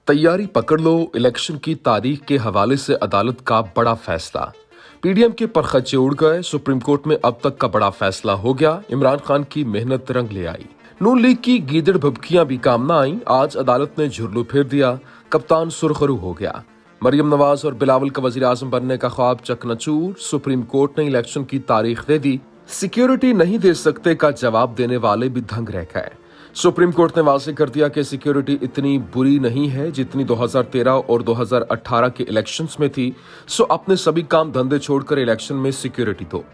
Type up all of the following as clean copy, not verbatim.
तैयारी पकड़ लो, इलेक्शन की तारीख के हवाले से अदालत का बड़ा फैसला। पीडीएम के परखच्चे उड़ गए, सुप्रीम कोर्ट में अब तक का बड़ा फैसला हो गया। इमरान खान की मेहनत रंग ले आई। नून लीग की गीदड़ भभकियां भी काम न आई। आज अदालत ने झुर्लू फेर दिया, कप्तान सुरखरू हो गया। मरियम नवाज और बिलावल का वजीर आजम बनने का ख्वाब चकनाचूर। सुप्रीम कोर्ट ने इलेक्शन की तारीख दे दी। सिक्योरिटी नहीं दे सकते का जवाब देने वाले भी दंग रह गए। सुप्रीम कोर्ट ने वाज़ेह कर दिया कि सिक्योरिटी इतनी बुरी नहीं है जितनी 2013 और 2018 के इलेक्शंस में थी। सो अपने सभी काम धंधे छोड़कर इलेक्शन में सिक्योरिटी दो।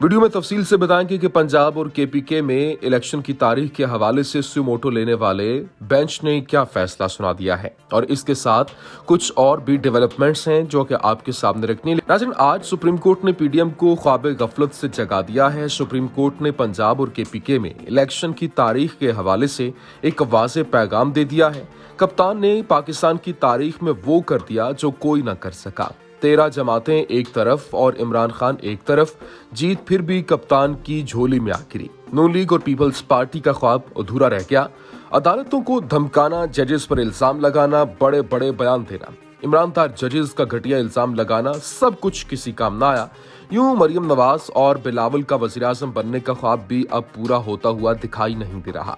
वीडियो में तफसील से बताएंगे कि पंजाब और केपीके में इलेक्शन की तारीख के हवाले से सुमोटो लेने वाले बेंच ने क्या फैसला सुना दिया है और इसके साथ कुछ और भी डेवलपमेंट्स हैं जो कि आपके सामने रखनी है। नाज़रीन, आज सुप्रीम कोर्ट ने पीडीएम को ख्वाब गफलत से जगा दिया है। सुप्रीम कोर्ट ने पंजाब और केपीके में इलेक्शन की तारीख के हवाले से एक वाज़ेह पैगाम दे दिया है। कप्तान ने पाकिस्तान की तारीख में वो कर दिया जो कोई ना कर सका। 13 जमातें एक तरफ और इमरान खान एक तरफ, जीत फिर भी कप्तान की झोली में आ गिरी। नून लीग और पीपल्स पार्टी का ख्वाब अधूरा रह गया। अदालतों को धमकाना, जजेस पर इल्जाम लगाना, बड़े बड़े बयान देना, ईमानदार जजेस का घटिया इल्जाम लगाना, सब कुछ किसी काम ना आया। यूं मरियम नवाज और बिलावल का वजीर आजम बनने का ख्वाब भी अब पूरा होता हुआ दिखाई नहीं दे रहा।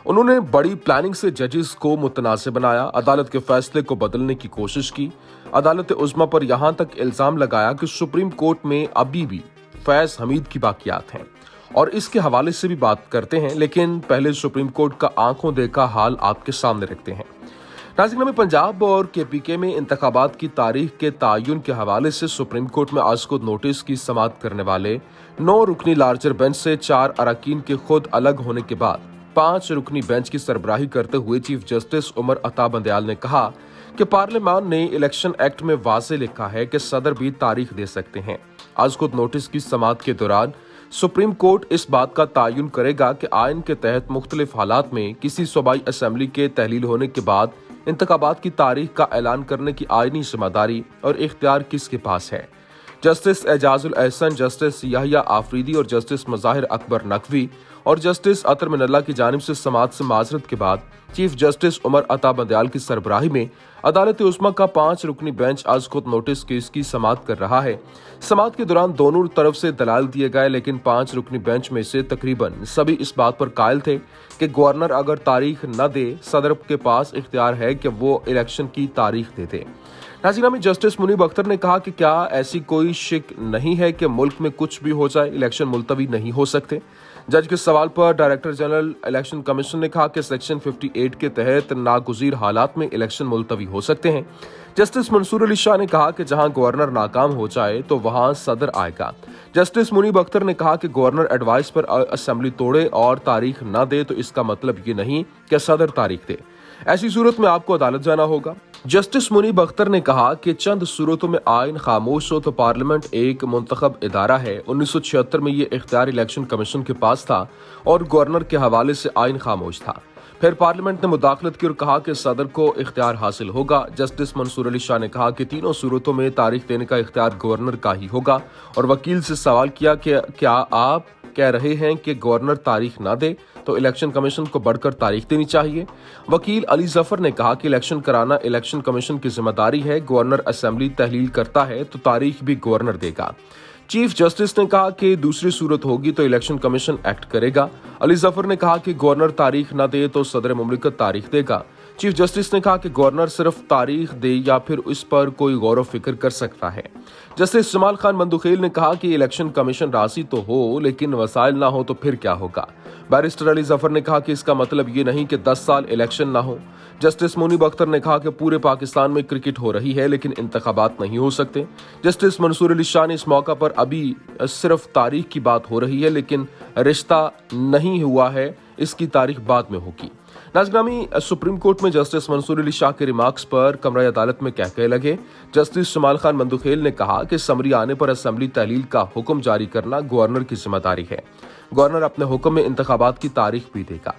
उन्होंने बड़ी प्लानिंग से जजेस को मुतनाज़ बनाया, अदालत के फैसले को बदलने की कोशिश की। अदालत उज़्मा पर यहां तक इल्जाम लगाया कि सुप्रीम कोर्ट में अभी भी फैज हमीद की बाकियात हैं और इसके हवाले से भी बात करते हैं, लेकिन पहले सुप्रीम कोर्ट का आंखों देखा हाल आपके सामने रखते हैं। नाज़रीन, में पंजाब और केपीके में इंतखाबात की तारीख के तयन के हवाले से सुप्रीम कोर्ट में आज खुद नोटिस की समाअत करने वाले 9 रुकनी लार्जर बेंच से 4 अरकान के खुद अलग होने के बाद 5 रुकनी बेंच की सरबराही करते हुए चीफ जस्टिस उमर अता बंदयाल ने कहा कि पार्लियामान ने इलेक्शन एक्ट में वाज़ेह लिखा है कि सदर भी तारीख दे सकते हैं। आज खुद नोटिस की समाअत के दौरान सुप्रीम कोर्ट इस बात का तयन करेगा कि आइन के तहत मुख्तलिफ हालात में किसी सूबाई असम्बली के तहलील होने के बाद इंतखाबात की तारीख का ऐलान करने की आईनी जिम्मेदारी और इख्तियार किसके पास है। जस्टिस एजाजुल एहसन, जस्टिस याहिया आफरीदी और जस्टिस मज़ाहिर अकबर नकवी और जस्टिस अतर मिनल्ला की जानिब से समाअत से माजरत के बाद चीफ जस्टिस उमर अता बंदयाल की सरबराही में अदालत उज़्मा का 5 रुकनी बेंच आज खुद नोटिस केस की समाअत कर रहा है। समाअत के दौरान दोनों तरफ से दलाल दिए गए, लेकिन 5 रुकनी बेंच में से तकरीबन सभी इस बात पर कायल थे कि गवर्नर अगर तारीख न दे, सदर के पास इख्तियार है कि वो इलेक्शन की तारीख दे दे। नाज़रीन, में जस्टिस मुनीब अख्तर ने कहा कि क्या ऐसी कोई शिक नहीं है कि मुल्क में कुछ भी हो जाए, इलेक्शन मुलतवी नहीं हो सकते। जज के सवाल पर डायरेक्टर जनरल इलेक्शन कमीशन ने कहा कि सेक्शन 58 के तहत नागुज़ीर हालात में इलेक्शन मुलतवी हो सकते हैं। जस्टिस मंसूर अली शाह ने कहा कि जहां गवर्नर नाकाम हो जाए तो वहां सदर आएगा। जस्टिस मुनीब अख्तर ने कहा कि गवर्नर एडवाइस पर असेंबली तोड़े और तारीख न दे तो इसका मतलब ये नहीं कि सदर तारीख दे। ऐसी सूरत में आपको अदालत जाना होगा। जस्टिस मुनीब अख्तर ने कहा कि चंद सूरतों में आइन खामोश हो तो पार्लियामेंट एक मुंतखब इदारा है। 1976 में ये इख्तियार इलेक्शन कमीशन के पास था और गवर्नर के हवाले से आइन खामोश था। फिर पार्लियामेंट ने मुदाखलत की और कहा कि सदर को इख्तियार हासिल होगा। जस्टिस मंसूर अली शाह ने कहा कि तीनों सूरतों में तारीख देने का इख्तियार गवर्नर का ही होगा और वकील से सवाल किया कि क्या आप कह रहे हैं कि गवर्नर तारीख ना दे तो इलेक्शन कमीशन को बढ़कर तारीख देनी चाहिए। वकील अली जफर ने कहा कि इलेक्शन कराना इलेक्शन कमीशन की जिम्मेदारी है, गवर्नर असेंबली तहलील करता है तो तारीख भी गवर्नर देगा। चीफ जस्टिस ने कहा कि दूसरी सूरत होगी तो इलेक्शन कमीशन एक्ट करेगा। अली जफर ने कहा कि गवर्नर तारीख न दे तो सदर मुमलिकत तारीख देगा। चीफ जस्टिस ने कहा कि गवर्नर सिर्फ तारीख दे या फिर इस पर कोई गौर फिक्र कर सकता है। जस्टिस जमाल खान बंदुखेल ने कहा कि इलेक्शन कमीशन राजी तो हो लेकिन वसाइल ना हो तो फिर क्या होगा। बैरिस्टर अली जफर ने कहा कि इसका मतलब ये नहीं कि 10 साल इलेक्शन ना हो। जस्टिस मुनीब अख्तर ने कहा कि पूरे पाकिस्तान में क्रिकेट हो रही है लेकिन इंतखाबात नहीं हो सकते। जस्टिस मंसूर अली शाह ने इस मौका पर अभी सिर्फ तारीख की बात हो रही है लेकिन रिश्ता नहीं हुआ है, इसकी तारीख बाद में होगी। नाज़रीन, सुप्रीम कोर्ट में जस्टिस मंसूर अली शाह के रिमार्क्स पर कमरा अदालत में कहने लगे। जस्टिस जमाल खान बंदुखेल ने कहा कि समरी आने पर असेंबली तहलील का हुक्म जारी करना गवर्नर की जिम्मेदारी है। गवर्नर अपने हुक्म में इंतखाबात की तारीख भी देगा।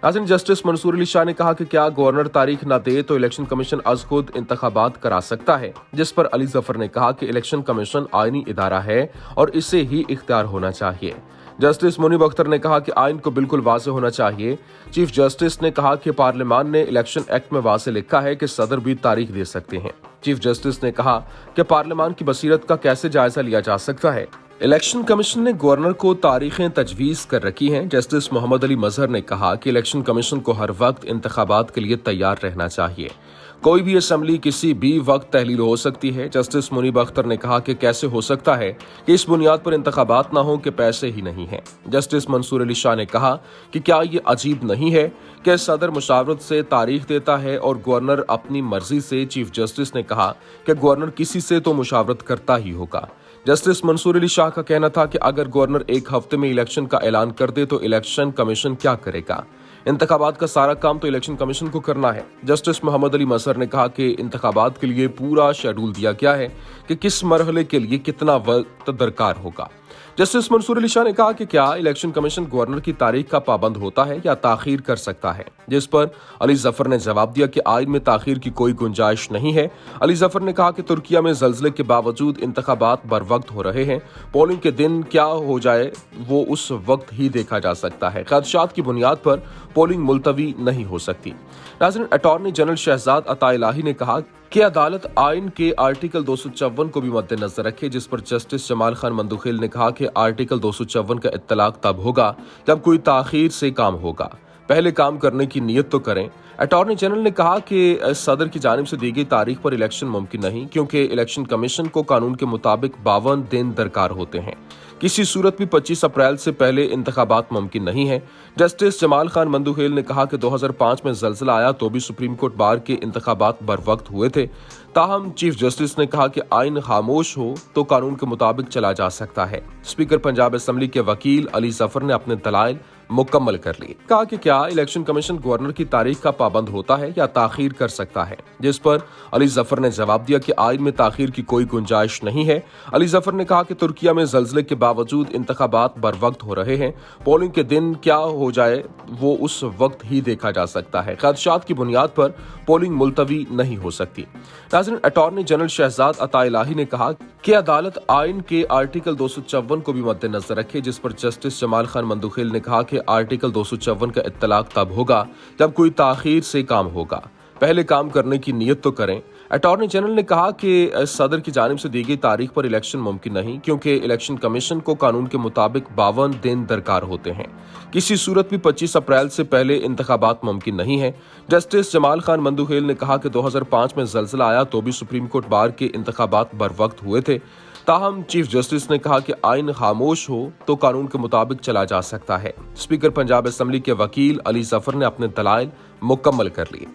नाज़रीन, जस्टिस मंसूर अली शाह ने कहा कि क्या गवर्नर तारीख न दे तो इलेक्शन कमीशन आज खुद इंतखाबात करा सकता है, जिस पर अली जफर ने कहा कि इलेक्शन कमीशन आईनी इदारा है और इसे ही इख्तियार होना चाहिए। जस्टिस मुनीब अख्तर ने कहा कि आइन को बिल्कुल वाज़ेह होना चाहिए। चीफ जस्टिस ने कहा कि पार्लियामान ने इलेक्शन एक्ट में वाज़ेह लिखा है कि सदर भी तारीख दे सकते हैं। चीफ जस्टिस ने कहा कि पार्लियामान की बसीरत का कैसे जायजा लिया जा सकता है। इलेक्शन कमीशन ने गवर्नर को तारीखें तजवीज़ कर रखी हैं। जस्टिस मोहम्मद अली मजहर ने कहा कि इलेक्शन कमीशन को हर वक्त इंतखाबात के लिए तैयार रहना चाहिए। कोई भी असम्बली किसी भी वक्त तहलील हो सकती है। जस्टिस मुनीब अख्तर ने कहा कि कैसे हो सकता है कि इस बुनियाद पर इंतखाबात ना हो कि पैसे ही नहीं हैं। जस्टिस मंसूर अली शाह ने कहा कि क्या ये अजीब नहीं है कि सदर मुशावरत से तारीख देता है और गवर्नर अपनी मर्जी से। चीफ जस्टिस ने कहा कि गवर्नर किसी से तो मुशावरत करता ही होगा। जस्टिस मंसूर अली शाह का कहना था कि अगर गवर्नर एक हफ्ते में इलेक्शन का ऐलान कर दे तो इलेक्शन कमीशन क्या करेगा। इंतखाबात का सारा काम तो इलेक्शन कमीशन को करना है। जस्टिस मोहम्मद अली मजहर ने कहा कि इंतखाबात के लिए पूरा शेड्यूल दिया गया है कि किस मरहले के लिए कितना वक्त दरकार होगा। जस्टिस मंसूर अली शाह ने कहा कि क्या इलेक्शन कमीशन गवर्नर की तारीख का पाबंद होता है या ताखीर कर सकता है, जिस पर अली जफर ने जवाब दिया कि आइन में ताखीर की कोई गुंजाइश नहीं है। अली जफर ने कहा कि तुर्किया में जल्जले के बावजूद इंतखाबात बर वक्त हो रहे हैं। पोलिंग के दिन क्या हो जाए वो उस वक्त ही देखा जा सकता है। खदशात की बुनियाद पर पोलिंग मुलतवी नहीं हो सकती। नाज़रीन, अटॉर्नी जनरल शहजाद अता इलाही ने कहा कि अदालत आइन के आर्टिकल 254 को भी मद्देनजर रखे, जिस पर जस्टिस जमाल खान मंदुखिल ने कहा कि आर्टिकल 254 का इत्तलाक तब होगा जब कोई ताखीर से काम होगा। पहले काम करने की नीयत तो करें। अटॉर्नी जनरल ने कहा कि सदर की जानिब से दी गई तारीख पर इलेक्शन मुमकिन नहीं, क्योंकि इलेक्शन कमीशन को कानून के मुताबिक 52 दिन दरकार होते हैं। किसी सूरत भी 25 अप्रैल से पहले इंतखाबात मुमकिन नहीं है। जस्टिस जमाल खान मंदुखिल ने कहा कि 2005 में जल्जला आया तो भी सुप्रीम कोर्ट बार के इंतखाबात बर वक्त हुए थे। ताहम चीफ जस्टिस ने कहा कि आइन खामोश हो तो कानून के मुताबिक चला जा सकता है। स्पीकर पंजाब असेंबली के वकील अली जफर ने अपने दलाइल मुकम्मल कर लिए। कहा कि क्या इलेक्शन कमीशन गवर्नर की तारीख का पाबंद होता है या ताखीर कर सकता है, जिस पर अली जफर ने जवाब दिया कि आइन में ताखीर की कोई गुंजाइश नहीं है। अली जफर ने कहा कि तुर्किया में जल्जले के बावजूद इंतखाबात बर वक्त हो रहे हैं। पोलिंग के दिन क्या हो जाए वो उस वक्त ही देखा जा सकता है। खदशात की बुनियाद पर पोलिंग मुलतवी नहीं हो सकती। नाज़रीन, अटॉर्नी जनरल शहजाद अता इलाही ने कहा कि अदालत आइन के आर्टिकल 254 को भी मद्देनजर रखे, जिस पर जस्टिस जमाल खान मंदुखिल ने कहा कि आर्टिकल 254 का इत्तलाक तब होगा जब कोई ताखीर से काम होगा। पहले काम करने की नीयत तो करें। अटॉर्नी जनरल ने कहा कि सदर की जानिब से दी गई तारीख पर इलेक्शन मुमकिन नहीं, क्योंकि इलेक्शन कमीशन को कानून के मुताबिक 52 दिन दरकार होते हैं। किसी सूरत भी 25 अप्रैल से पहले इंतखाबात मुमकिन नहीं है। जस्टिस जमाल खान मंदुखिल ने कहा कि 2005 में जल्जला आया तो भी सुप्रीम कोर्ट बार के इंतखाबात बर वक्त हुए थे। ताहम चीफ जस्टिस ने कहा कि आइन खामोश हो तो कानून के मुताबिक चला जा सकता है। स्पीकर पंजाब असेंबली के वकील अली जफर ने अपने दलाइल मुकम्मल कर लिए।